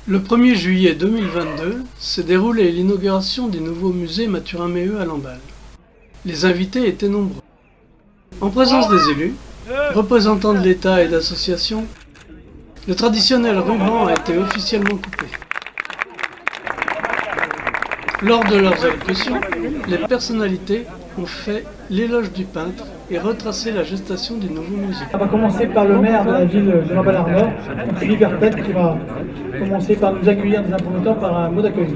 Le 1er juillet 2022 s'est déroulée l'inauguration du nouveau musée Mathurin-Méheut à Lamballe. Les invités étaient nombreux. En présence des élus, représentants de l'État et d'associations, le traditionnel ruban a été officiellement coupé. Lors de leurs allocutions, les personnalités ont fait l'éloge du peintre et retracé la gestation du nouveau musée. On va commencer par le maire de la ville de Lamballe-Arnort, Philippe Herpette, qui va commencer par nous accueillir dans un premier temps par un mot d'accueil.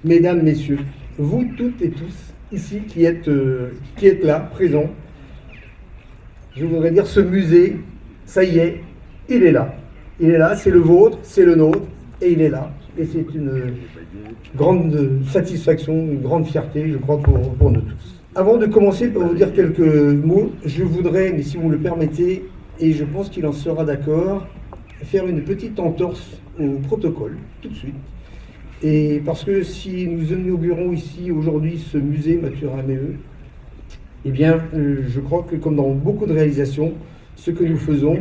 Mesdames, Messieurs, vous toutes et tous ici qui êtes là, présents, je voudrais dire ce musée, ça y est, il est là. Il est là, c'est le vôtre, c'est le nôtre, et il est là. Et c'est une grande satisfaction, une grande fierté, je crois, pour nous tous. Avant de commencer, pour vous dire quelques mots, je voudrais, mais si vous me le permettez, et je pense qu'il en sera d'accord, faire une petite entorse au protocole, tout de suite. Et parce que si nous inaugurons ici aujourd'hui ce musée Mathurin-Méheut, eh bien, je crois que comme dans beaucoup de réalisations, ce que nous faisons,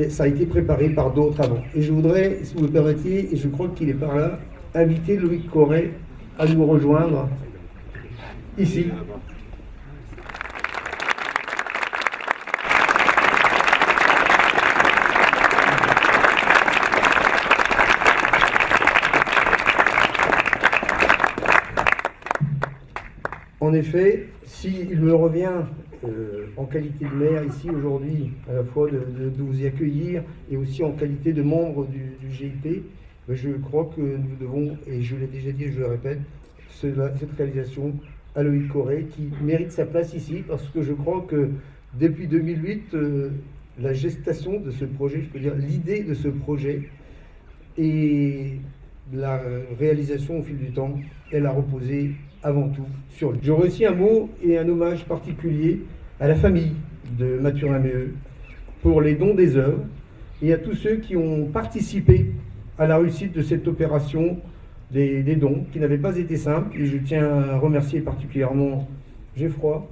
ça a été préparé par d'autres avant. Et je voudrais, si vous me permettez, et je crois qu'il est par là, inviter Loïc Corret à nous rejoindre ici. En effet, s'il me revient en qualité de maire ici aujourd'hui, à la fois de vous y accueillir et aussi en qualité de membre du GIP, je crois que nous devons, et je l'ai déjà dit et je le répète, cette réalisation à Loïc Corret qui mérite sa place ici parce que je crois que depuis 2008, la gestation de ce projet, je peux dire l'idée de ce projet et la réalisation au fil du temps, elle a reposé avant tout sur lui. J'aurais aussi un mot et un hommage particulier à la famille de Mathurin-Méheut pour les dons des œuvres et à tous ceux qui ont participé à la réussite de cette opération des dons, qui n'avaient pas été simples. Et je tiens à remercier particulièrement Geoffroy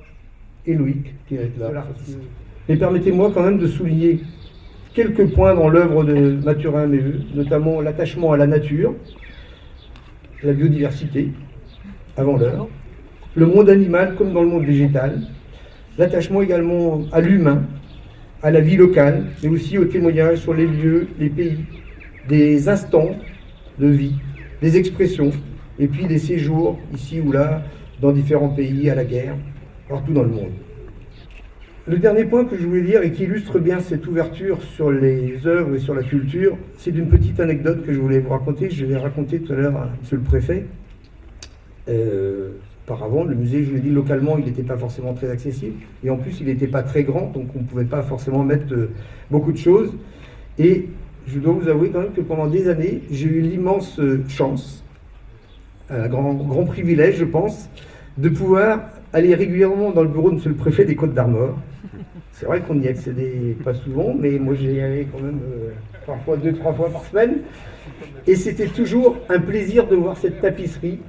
et Loïc qui est là. Et permettez-moi quand même de souligner quelques points dans l'œuvre de Mathurin-Méheut, notamment l'attachement à la nature, la biodiversité, avant l'heure, le monde animal comme dans le monde végétal, l'attachement également à l'humain, à la vie locale, mais aussi au témoignage sur les lieux, les pays, des instants de vie, des expressions, et puis des séjours ici ou là, dans différents pays, à la guerre, partout dans le monde. Le dernier point que je voulais dire et qui illustre bien cette ouverture sur les œuvres et sur la culture, c'est d'une petite anecdote que je voulais vous raconter. Je l'ai raconté tout à l'heure à monsieur le préfet. Auparavant, le musée, je l'ai dit, localement, il n'était pas forcément très accessible. Et en plus, il n'était pas très grand, donc on ne pouvait pas forcément mettre beaucoup de choses. Et je dois vous avouer quand même que pendant des années, j'ai eu l'immense chance, un grand privilège, je pense, de pouvoir aller régulièrement dans le bureau de monsieur le préfet des Côtes-d'Armor. C'est vrai qu'on n'y accédait pas souvent, mais moi j'y allais quand même parfois 2-3 fois par semaine. Et c'était toujours un plaisir de voir cette tapisserie,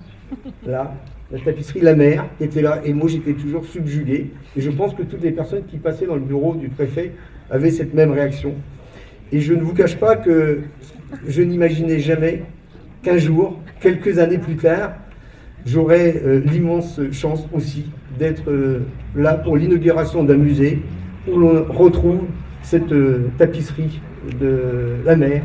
là, la tapisserie La Mer, qui était là. Et moi j'étais toujours subjugué. Et je pense que toutes les personnes qui passaient dans le bureau du préfet avaient cette même réaction. Et je ne vous cache pas que je n'imaginais jamais qu'un jour, quelques années plus tard, j'aurais l'immense chance aussi d'être là pour l'inauguration d'un musée où l'on retrouve cette tapisserie de La Mer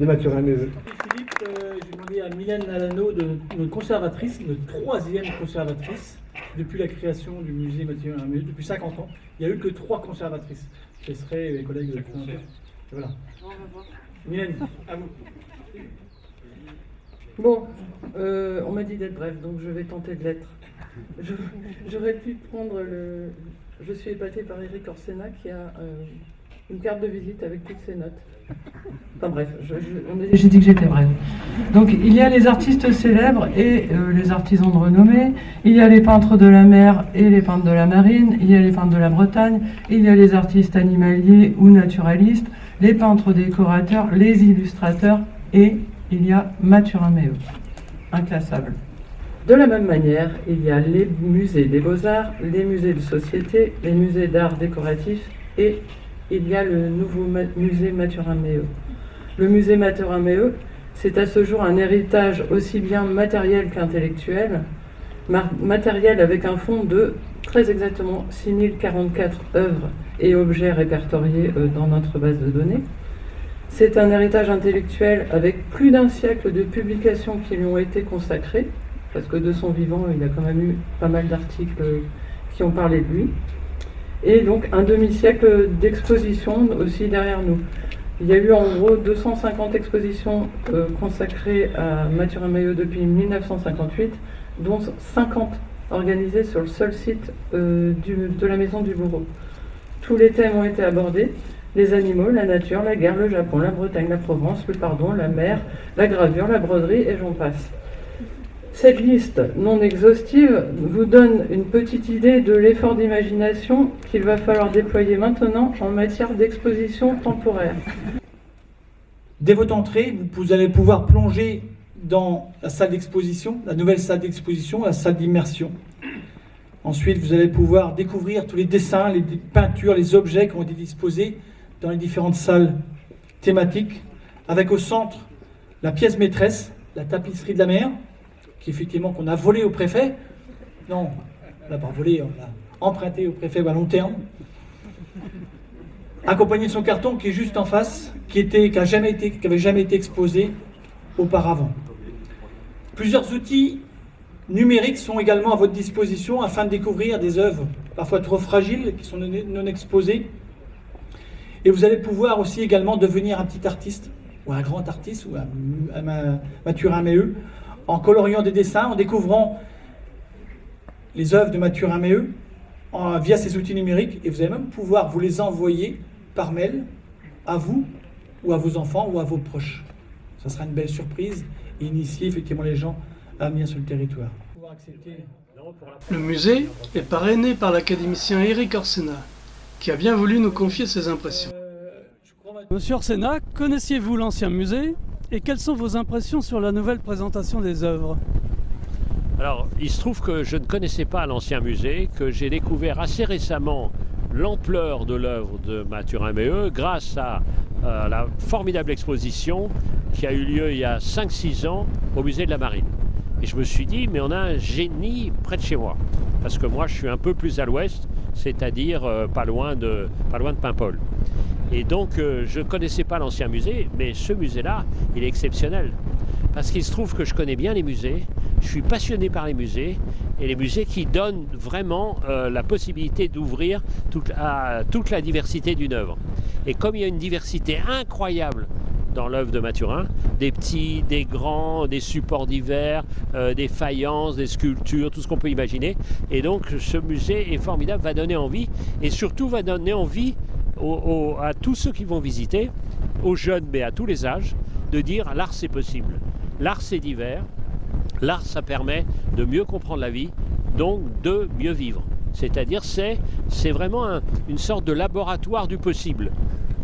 de Mathurin-Méheut. Philippe, j'ai demandé à Mylène Alano, notre conservatrice, notre 3e conservatrice, depuis la création du musée Mathurin-Méheut, depuis 50 ans. Il n'y a eu que 3 conservatrices. Ce seraient mes collègues de voilà. Mylène, à vous. Bon, on m'a dit d'être bref, donc je vais tenter de l'être. J'aurais pu prendre le... Je suis épatée par Eric Orsena qui a une carte de visite avec toutes ses notes. Enfin bref, j'ai dit que j'étais brève. Donc il y a les artistes célèbres et les artisans de renommée, il y a les peintres de la mer et les peintres de la marine, il y a les peintres de la Bretagne, il y a les artistes animaliers ou naturalistes, les peintres décorateurs, les illustrateurs et il y a Mathurin-Méheut, inclassable. De la même manière, il y a les musées des beaux-arts, les musées de société, les musées d'art décoratif et il y a le nouveau musée Mathurin-Méheut. Le musée Mathurin-Méheut, C'est à ce jour un héritage aussi bien matériel qu'intellectuel. Matériel avec un fonds de très exactement 6044 œuvres et objets répertoriés dans notre base de données. C'est un héritage intellectuel avec plus d'un siècle de publications qui lui ont été consacrées, parce que de son vivant, il y a quand même eu pas mal d'articles qui ont parlé de lui. Et donc un demi-siècle d'expositions aussi derrière nous. Il y a eu en gros 250 expositions consacrées à Mathurin-Maillot depuis 1958, dont 50 organisées sur le seul site de la Maison du Bourreau. Tous les thèmes ont été abordés: les animaux, la nature, la guerre, le Japon, la Bretagne, la Provence, le pardon, la mer, la gravure, la broderie, et j'en passe. Cette liste non exhaustive vous donne une petite idée de l'effort d'imagination qu'il va falloir déployer maintenant en matière d'exposition temporaire. Dès votre entrée, vous allez pouvoir plonger dans la salle d'exposition, la nouvelle salle d'exposition, la salle d'immersion. Ensuite, vous allez pouvoir découvrir tous les dessins, les peintures, les objets qui ont été disposés dans les différentes salles thématiques, avec au centre la pièce maîtresse, la tapisserie de la mer, effectivement qu'on a volé au préfet. Non, on l'a pas volé, on l'a emprunté au préfet à long terme. Accompagné de son carton qui est juste en face, qui avait jamais été exposé auparavant. Plusieurs outils numériques sont également à votre disposition afin de découvrir des œuvres parfois trop fragiles, qui sont non exposées. Et vous allez pouvoir aussi également devenir un petit artiste, ou un grand artiste, ou un Mathurin-Maillot, en coloriant des dessins, en découvrant les œuvres de Mathurin-Maillot via ces outils numériques, et vous allez même pouvoir vous les envoyer par mail à vous, ou à vos enfants, ou à vos proches. Ça sera une belle surprise et initier effectivement les gens à venir sur le territoire. Le musée est parrainé par l'académicien Éric Orsena, qui a bien voulu nous confier ses impressions. Monsieur Orsena, connaissiez-vous l'ancien musée et quelles sont vos impressions sur la nouvelle présentation des œuvres? Alors, il se trouve que je ne connaissais pas l'ancien musée, que j'ai découvert assez récemment l'ampleur de l'œuvre de Mathurin-Maillot grâce à la formidable exposition qui a eu lieu il y a 5-6 ans au musée de la Marine. Et je me suis dit, mais on a un génie près de chez moi. Parce que moi, je suis un peu plus à l'ouest, c'est-à-dire pas loin de Paimpol. Et donc, je ne connaissais pas l'ancien musée, mais ce musée-là, il est exceptionnel. Parce qu'il se trouve que je connais bien les musées, je suis passionné par les musées, et les musées qui donnent vraiment la possibilité d'ouvrir toute la diversité d'une œuvre. Et comme il y a une diversité incroyable dans l'œuvre de Mathurin, des petits, des grands, des supports divers, des faïences, des sculptures, tout ce qu'on peut imaginer. Et donc ce musée est formidable, va donner envie, et surtout va donner envie à tous ceux qui vont visiter, aux jeunes mais à tous les âges, de dire l'art c'est possible, l'art c'est divers, l'art ça permet de mieux comprendre la vie, donc de mieux vivre. C'est-à-dire c'est vraiment une sorte de laboratoire du possible.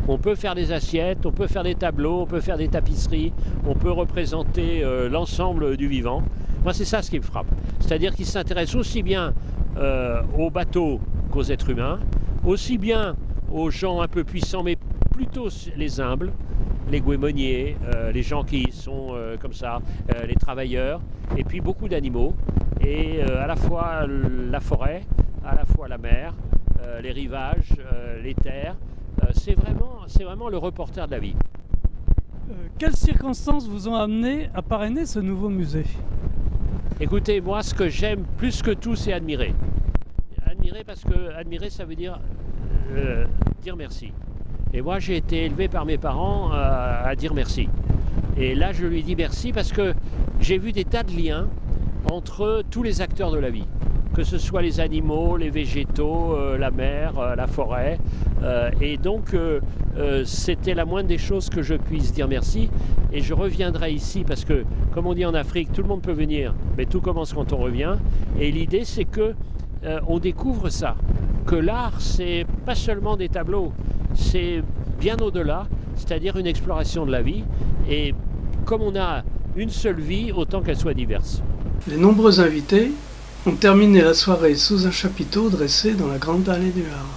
On peut faire des assiettes, on peut faire des tableaux, on peut faire des tapisseries, on peut représenter l'ensemble du vivant. Moi, c'est ça ce qui me frappe. C'est-à-dire qu'il s'intéresse aussi bien aux bateaux qu'aux êtres humains, aussi bien aux gens un peu puissants, mais plutôt les humbles, les goémoniers, les gens qui sont comme ça, les travailleurs, et puis beaucoup d'animaux, et à la fois la forêt, à la fois la mer, les rivages, les terres. C'est vraiment le reporter de la vie. Quelles circonstances vous ont amené à parrainer ce nouveau musée? Écoutez, moi ce que j'aime plus que tout, c'est admirer. Admirer parce que admirer ça veut dire dire merci. Et moi j'ai été élevé par mes parents à dire merci. Et là je lui dis merci parce que j'ai vu des tas de liens entre tous les acteurs de la vie. Que ce soit les animaux, les végétaux, la mer, la forêt. Et donc, c'était la moindre des choses que je puisse dire merci. Et je reviendrai ici parce que, comme on dit en Afrique, tout le monde peut venir, mais tout commence quand on revient. Et l'idée, c'est que on découvre ça. Que l'art, c'est pas seulement des tableaux, c'est bien au-delà, c'est-à-dire une exploration de la vie. Et comme on a une seule vie, autant qu'elle soit diverse. Les nombreux invités ont terminé la soirée sous un chapiteau dressé dans la grande allée du Havre.